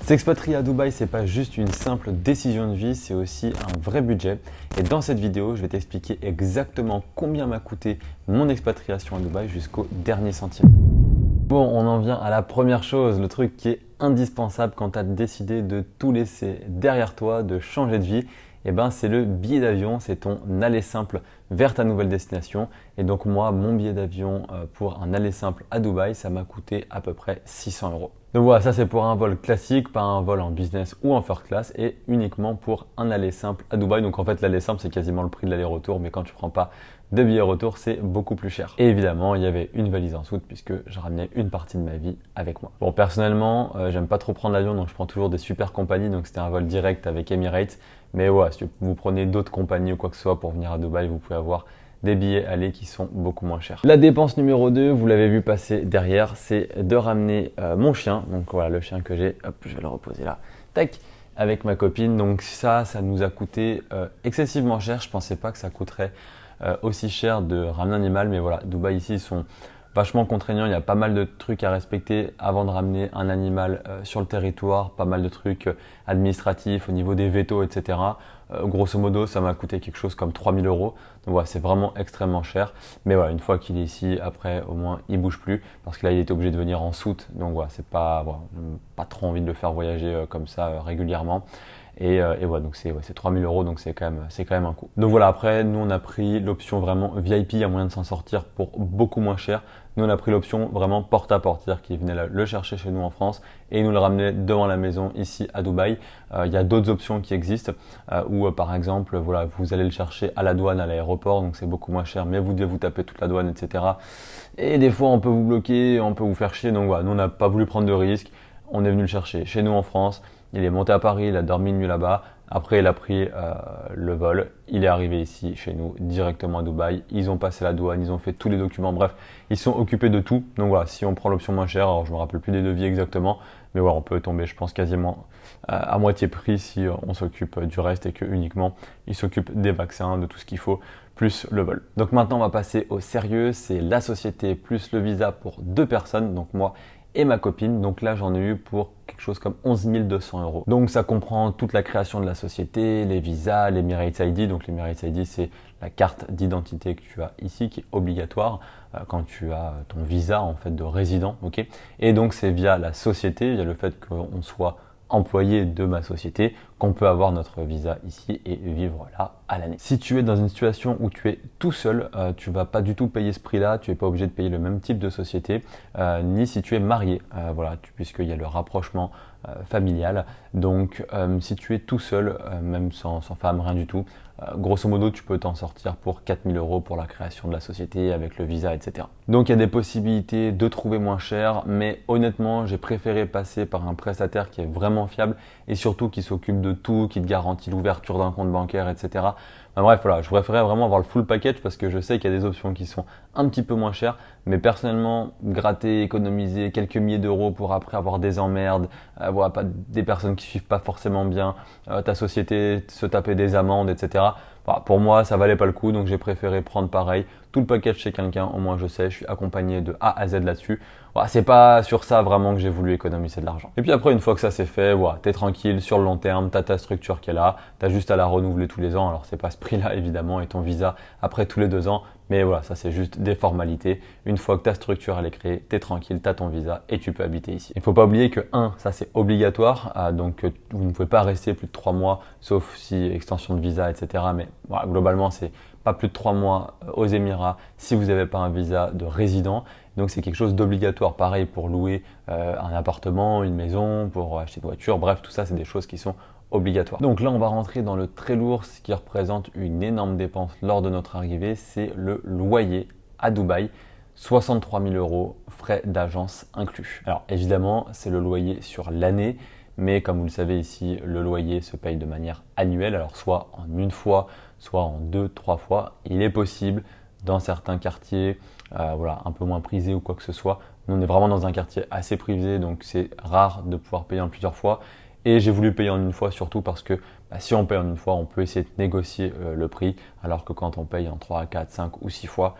S'expatrier à Dubaï, c'est pas juste une simple décision de vie, c'est aussi un vrai budget. Et dans cette vidéo, je vais t'expliquer exactement combien m'a coûté mon expatriation à Dubaï jusqu'au dernier centime. Bon, on en vient à la première chose, le truc qui est indispensable quand tu as décidé de tout laisser derrière toi, de changer de vie. Eh ben, c'est le billet d'avion, c'est ton aller simple vers ta nouvelle destination. Et donc moi, mon billet d'avion pour un aller simple à Dubaï, ça m'a coûté à peu près 600 euros. Donc voilà, ça c'est pour un vol classique, pas un vol en business ou en first class et uniquement pour un aller simple à Dubaï. Donc en fait, l'aller simple, c'est quasiment le prix de l'aller-retour, mais quand tu prends pas de billet retour, c'est beaucoup plus cher. Et évidemment, il y avait une valise en soute puisque je ramenais une partie de ma vie avec moi. Bon, personnellement, j'aime pas trop prendre l'avion, donc je prends toujours des super compagnies. Donc c'était un vol direct avec Emirates. Mais ouais, si vous prenez d'autres compagnies ou quoi que ce soit pour venir à Dubaï, vous pouvez avoir des billets aller qui sont beaucoup moins chers. La dépense numéro 2, vous l'avez vu passer derrière, c'est de ramener mon chien. Donc voilà, le chien que j'ai, hop, je vais le reposer là. Tac, avec ma copine. Donc ça nous a coûté excessivement cher. Je pensais pas que ça coûterait aussi cher de ramener un animal, mais voilà, Dubaï ici ils sont vachement contraignants, il y a pas mal de trucs à respecter avant de ramener un animal sur le territoire, pas mal de trucs administratifs au niveau des vétos, etc. Grosso modo, ça m'a coûté quelque chose comme 3000 euros. Donc voilà, c'est vraiment extrêmement cher. Mais voilà, une fois qu'il est ici, après au moins il bouge plus parce que là il était obligé de venir en soute. Donc voilà, c'est pas, voilà, pas trop envie de le faire voyager comme ça régulièrement. Et voilà, donc c'est 3000 euros, donc c'est quand même un coût. Donc voilà, après, nous on a pris l'option vraiment VIP, il y a moyen de s'en sortir pour beaucoup moins cher. Nous on a pris l'option vraiment porte à porte, c'est-à-dire qu'il venait le chercher chez nous en France et il nous le ramenait devant la maison ici à Dubaï. Il y a d'autres options qui existent où par exemple, voilà, vous allez le chercher à la douane, à l'aéroport, donc c'est beaucoup moins cher, mais vous devez vous taper toute la douane, etc. Et des fois on peut vous bloquer, on peut vous faire chier, donc voilà, nous on n'a pas voulu prendre de risques. On est venu le chercher chez nous en France. Il est monté à Paris, il a dormi une nuit là-bas. Après, il a pris le vol. Il est arrivé ici, chez nous, directement à Dubaï. Ils ont passé la douane, ils ont fait tous les documents. Bref, ils sont occupés de tout. Donc voilà, si on prend l'option moins chère, alors je me rappelle plus des devis exactement, mais voilà, on peut tomber, je pense, quasiment à moitié prix si on s'occupe du reste et que uniquement ils s'occupent des vaccins, de tout ce qu'il faut, plus le vol. Donc maintenant, on va passer au sérieux. C'est la société plus le visa pour 2 personnes. Donc moi et ma copine. Donc là, j'en ai eu pour quelque chose comme 11 200 euros. Donc ça comprend toute la création de la société, les visas, l'Emirates ID. Donc l'Emirates ID, c'est la carte d'identité que tu as ici, qui est obligatoire quand tu as ton visa en fait de résident. Ok. Et donc c'est via la société, via le fait qu'on soit employé de ma société, qu'on peut avoir notre visa ici et vivre là à l'année. Si tu es dans une situation où tu es tout seul, tu vas pas du tout payer ce prix-là, tu n'es pas obligé de payer le même type de société, ni si tu es marié, voilà, puisqu'il y a le rapprochement familial. Donc si tu es tout seul, même sans femme, rien du tout, grosso modo, tu peux t'en sortir pour 4000 euros pour la création de la société avec le visa, etc. Donc il y a des possibilités de trouver moins cher, mais honnêtement, j'ai préféré passer par un prestataire qui est vraiment fiable et surtout qui s'occupe de tout, qui te garantit l'ouverture d'un compte bancaire, etc. Enfin, bref, voilà, je préférais vraiment avoir le full package parce que je sais qu'il y a des options qui sont un petit peu moins chères, mais personnellement, gratter, économiser quelques milliers d'euros pour après avoir des emmerdes, voilà, pas, des personnes qui suivent pas forcément bien ta société, se taper des amendes, etc. Voilà, pour moi, ça valait pas le coup, donc j'ai préféré prendre pareil, tout le package chez quelqu'un, au moins je sais, je suis accompagné de A à Z là-dessus. Voilà, c'est pas sur ça vraiment que j'ai voulu économiser de l'argent. Et puis après, une fois que ça c'est fait, voilà, t'es tranquille sur le long terme, t'as ta structure qui est là, t'as juste à la renouveler tous les ans. Alors c'est pas ce prix-là évidemment et ton visa après tous les 2 ans, mais voilà, ça c'est juste des formalités. Une fois que ta structure elle est créée, t'es tranquille, t'as ton visa et tu peux habiter ici. Il faut pas oublier que ça c'est obligatoire, donc vous ne pouvez pas rester plus de 3 mois, sauf si extension de visa, etc. Mais voilà, globalement c'est pas plus de 3 mois aux Émirats si vous n'avez pas un visa de résident. Donc c'est quelque chose d'obligatoire. Pareil pour louer un appartement, une maison, pour acheter une voiture, bref, tout ça c'est des choses qui sont obligatoires. Donc là on va rentrer dans le très lourd, ce qui représente une énorme dépense lors de notre arrivée, c'est le loyer à Dubaï. 63 000 euros, frais d'agence inclus. Alors évidemment c'est le loyer sur l'année, mais comme vous le savez ici, le loyer se paye de manière annuelle, alors soit en une fois, soit en 2-3 fois. Il est possible dans certains quartiers, voilà, un peu moins prisés ou quoi que ce soit. Nous on est vraiment dans un quartier assez prisé, donc c'est rare de pouvoir payer en plusieurs fois. Et j'ai voulu payer en une fois surtout parce que si on paye en une fois, on peut essayer de négocier le prix, alors que quand on paye en 3, 4, 5 ou 6 fois,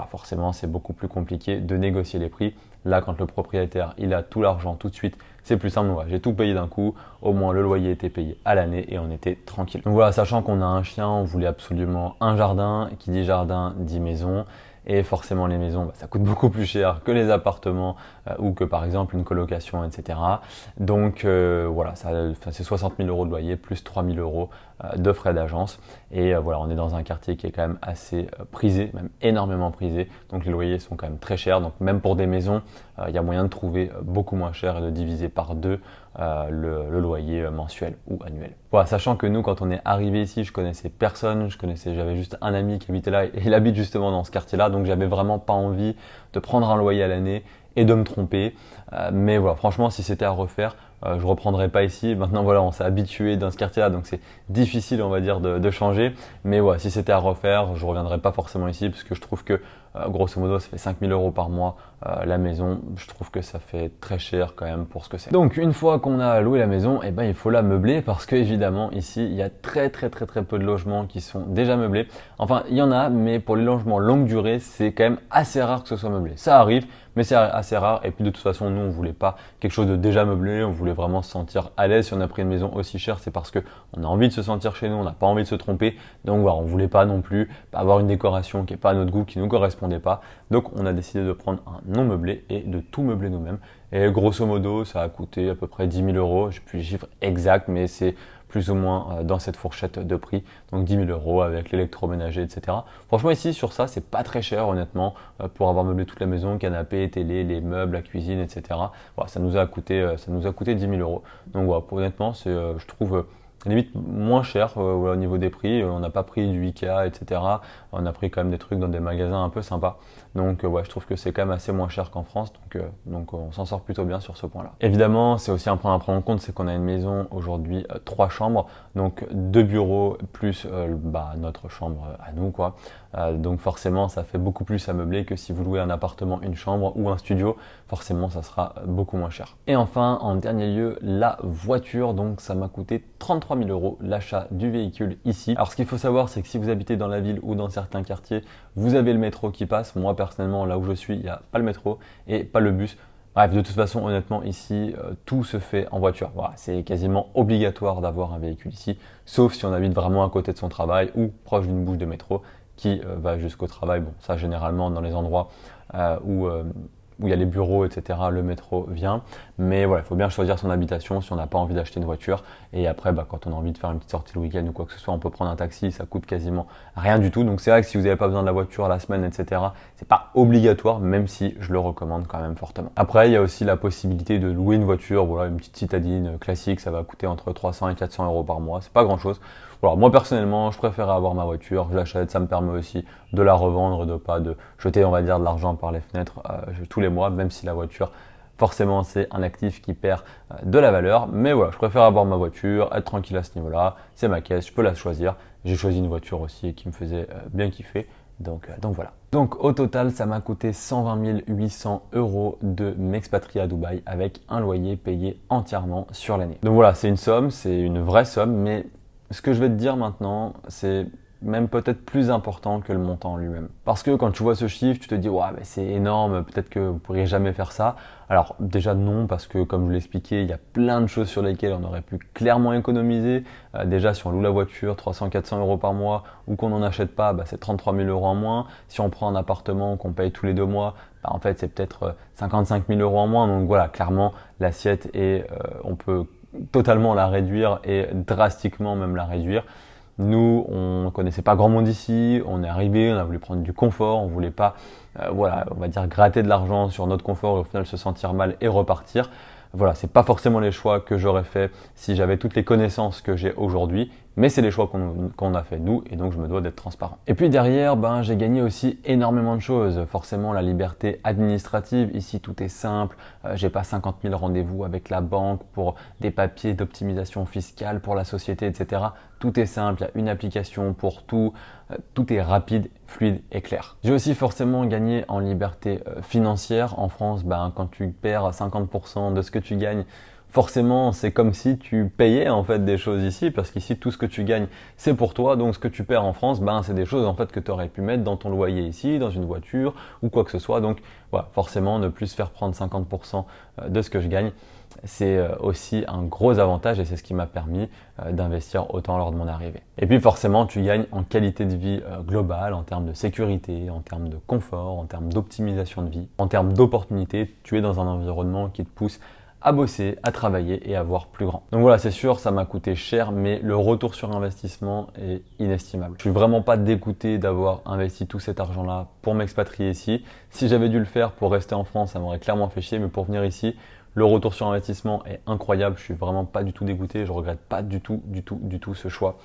forcément c'est beaucoup plus compliqué de négocier les prix. Là, quand le propriétaire il a tout l'argent tout de suite, c'est plus simple. J'ai tout payé d'un coup, au moins le loyer était payé à l'année et on était tranquille. Donc voilà, sachant qu'on a un chien, on voulait absolument un jardin. Qui dit jardin dit maison. Et forcément, les maisons, ça coûte beaucoup plus cher que les appartements ou que par exemple une colocation, etc. Donc voilà, c'est 60 000 euros de loyer plus 3 000 euros de frais d'agence. Et voilà, on est dans un quartier qui est quand même assez prisé, même énormément prisé. Donc les loyers sont quand même très chers. Donc même pour des maisons, il y a moyen de trouver beaucoup moins cher et de diviser par deux le loyer mensuel ou annuel. Voilà, sachant que nous, quand on est arrivé ici, je connaissais personne, j'avais juste un ami qui habitait là et il habite justement dans ce quartier-là, donc j'avais vraiment pas envie de prendre un loyer à l'année et de me tromper. Mais voilà, franchement, si c'était à refaire, je reprendrais pas ici. Maintenant, voilà, on s'est habitué dans ce quartier-là, donc c'est difficile, on va dire, de changer. Mais voilà, si c'était à refaire, je reviendrais pas forcément ici parce que je trouve que grosso modo, ça fait 5 000 euros par mois la maison. Je trouve que ça fait très cher quand même pour ce que c'est. Donc, une fois qu'on a loué la maison, eh ben, il faut la meubler parce que évidemment, ici, il y a très peu de logements qui sont déjà meublés. Enfin, il y en a, mais pour les logements longue durée, c'est quand même assez rare que ce soit meublé. Ça arrive, mais c'est assez rare. Et puis de toute façon, nous, on voulait pas quelque chose de déjà meublé. On voulait vraiment se sentir à l'aise. Si on a pris une maison aussi chère, c'est parce que on a envie de se sentir chez nous. On n'a pas envie de se tromper. Donc voilà, on voulait pas non plus avoir une décoration qui est pas à notre goût, qui nous correspondait pas. Donc on a décidé de prendre un non meublé et de tout meubler nous-mêmes. Et grosso modo, ça a coûté à peu près 10 000 euros. J'ai plus les chiffres exacts, mais c'est plus ou moins dans cette fourchette de prix. Donc 10 000 euros avec l'électroménager, etc. Franchement, ici, sur ça, c'est pas très cher, honnêtement, pour avoir meublé toute la maison, canapé, télé, les meubles, la cuisine, etc. Voilà, ça nous a coûté 10 000 euros. Donc voilà, honnêtement, c'est, je trouve, limite moins cher voilà, au niveau des prix. On n'a pas pris du Ikea, etc. On a pris quand même des trucs dans des magasins un peu sympas. Donc ouais, je trouve que c'est quand même assez moins cher qu'en France. Donc on s'en sort plutôt bien sur ce point-là. Évidemment, c'est aussi un point à prendre en compte, c'est qu'on a une maison aujourd'hui 3 chambres, donc 2 bureaux plus notre chambre à nous, quoi. Donc forcément, ça fait beaucoup plus à meubler que si vous louez un appartement, une chambre ou un studio. Forcément, ça sera beaucoup moins cher. Et enfin, en dernier lieu, la voiture. Donc ça m'a coûté 33 000 euros l'achat du véhicule ici. Alors ce qu'il faut savoir, c'est que si vous habitez dans la ville ou dans certains quartiers, vous avez le métro qui passe. Moi personnellement, là où je suis, il n'y a pas le métro et pas le bus. Bref, de toute façon, honnêtement, ici, tout se fait en voiture. Voilà, c'est quasiment obligatoire d'avoir un véhicule ici, sauf si on habite vraiment à côté de son travail ou proche d'une bouche de métro qui va jusqu'au travail. Bon, ça généralement dans les endroits où il y a les bureaux, etc., le métro vient. Mais voilà, il faut bien choisir son habitation si on n'a pas envie d'acheter une voiture. Et après, quand on a envie de faire une petite sortie le week-end ou quoi que ce soit, on peut prendre un taxi, ça coûte quasiment rien du tout. Donc c'est vrai que si vous n'avez pas besoin de la voiture la semaine, etc., c'est pas obligatoire, même si je le recommande quand même fortement. Après, il y a aussi la possibilité de louer une voiture, voilà, une petite citadine classique, ça va coûter entre 300 et 400 euros par mois, c'est pas grand-chose. Voilà, moi personnellement, je préfère avoir ma voiture, je l'achète, ça me permet aussi de la revendre, de pas de jeter, on va dire, de l'argent par les fenêtres tous les mois, même si la voiture, forcément, c'est un actif qui perd de la valeur. Mais voilà, je préfère avoir ma voiture, être tranquille à ce niveau-là, c'est ma caisse, je peux la choisir. J'ai choisi une voiture aussi qui me faisait bien kiffer, donc voilà. Donc au total, ça m'a coûté 120 800 euros de m'expatrier à Dubaï avec un loyer payé entièrement sur l'année. Donc voilà, c'est une somme, c'est une vraie somme, mais ce que je vais te dire maintenant, c'est même peut-être plus important que le montant lui-même. Parce que quand tu vois ce chiffre, tu te dis « ouais, mais c'est énorme, peut-être que vous ne pourriez jamais faire ça ». Alors déjà non, parce que comme je l'ai expliqué, il y a plein de choses sur lesquelles on aurait pu clairement économiser. Déjà, si on loue la voiture 300-400 euros par mois ou qu'on n'en achète pas, c'est 33 000 euros en moins. Si on prend un appartement qu'on paye tous les 2 mois, en fait c'est peut-être 55 000 euros en moins. Donc voilà, clairement l'assiette on peut totalement la réduire et drastiquement même la réduire. Nous, on ne connaissait pas grand monde ici, on est arrivé, on a voulu prendre du confort, on voulait pas, on va dire gratter de l'argent sur notre confort et au final se sentir mal et repartir. Voilà, c'est pas forcément les choix que j'aurais fait si j'avais toutes les connaissances que j'ai aujourd'hui, mais c'est les choix qu'on a fait nous et donc je me dois d'être transparent. Et puis derrière, j'ai gagné aussi énormément de choses. Forcément, la liberté administrative. Ici, tout est simple. J'ai pas 50 000 rendez-vous avec la banque pour des papiers d'optimisation fiscale pour la société, etc. Tout est simple. Il y a une application pour tout. Tout est rapide, fluide et clair. J'ai aussi forcément gagné en liberté financière. En France, quand tu perds 50% de ce que tu gagnes, forcément c'est comme si tu payais en fait des choses ici, parce qu'ici tout ce que tu gagnes c'est pour toi, donc ce que tu perds en France, c'est des choses en fait que tu aurais pu mettre dans ton loyer ici, dans une voiture ou quoi que ce soit. Donc voilà, forcément ne plus se faire prendre 50% de ce que je gagne, c'est aussi un gros avantage et c'est ce qui m'a permis d'investir autant lors de mon arrivée. Et puis forcément, tu gagnes en qualité de vie globale, en termes de sécurité, en termes de confort, en termes d'optimisation de vie, en termes d'opportunités. Tu es dans un environnement qui te pousse à bosser, à travailler et à voir plus grand. Donc voilà, c'est sûr, ça m'a coûté cher, mais le retour sur investissement est inestimable. Je suis vraiment pas dégoûté d'avoir investi tout cet argent-là pour m'expatrier ici. Si j'avais dû le faire pour rester en France, ça m'aurait clairement fait chier, mais pour venir ici, le retour sur investissement est incroyable. Je suis vraiment pas du tout dégoûté, je regrette pas du tout ce choix.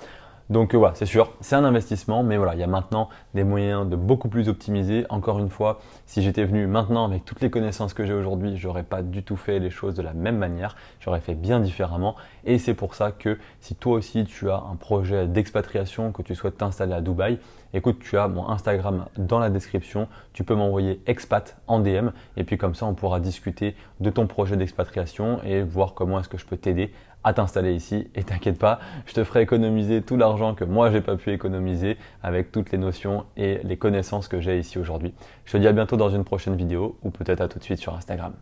Donc voilà, c'est sûr, c'est un investissement, mais voilà, il y a maintenant des moyens de beaucoup plus optimiser. Encore une fois, si j'étais venu maintenant avec toutes les connaissances que j'ai aujourd'hui, j'aurais pas du tout fait les choses de la même manière, j'aurais fait bien différemment. Et c'est pour ça que si toi aussi tu as un projet d'expatriation, que tu souhaites t'installer à Dubaï, écoute, tu as mon Instagram dans la description, tu peux m'envoyer expat en DM et puis comme ça on pourra discuter de ton projet d'expatriation et voir comment est-ce que je peux t'aider à t'installer ici. Et t'inquiète pas, je te ferai économiser tout l'argent que moi j'ai pas pu économiser avec toutes les notions et les connaissances que j'ai ici aujourd'hui. Je te dis à bientôt dans une prochaine vidéo ou peut-être à tout de suite sur Instagram.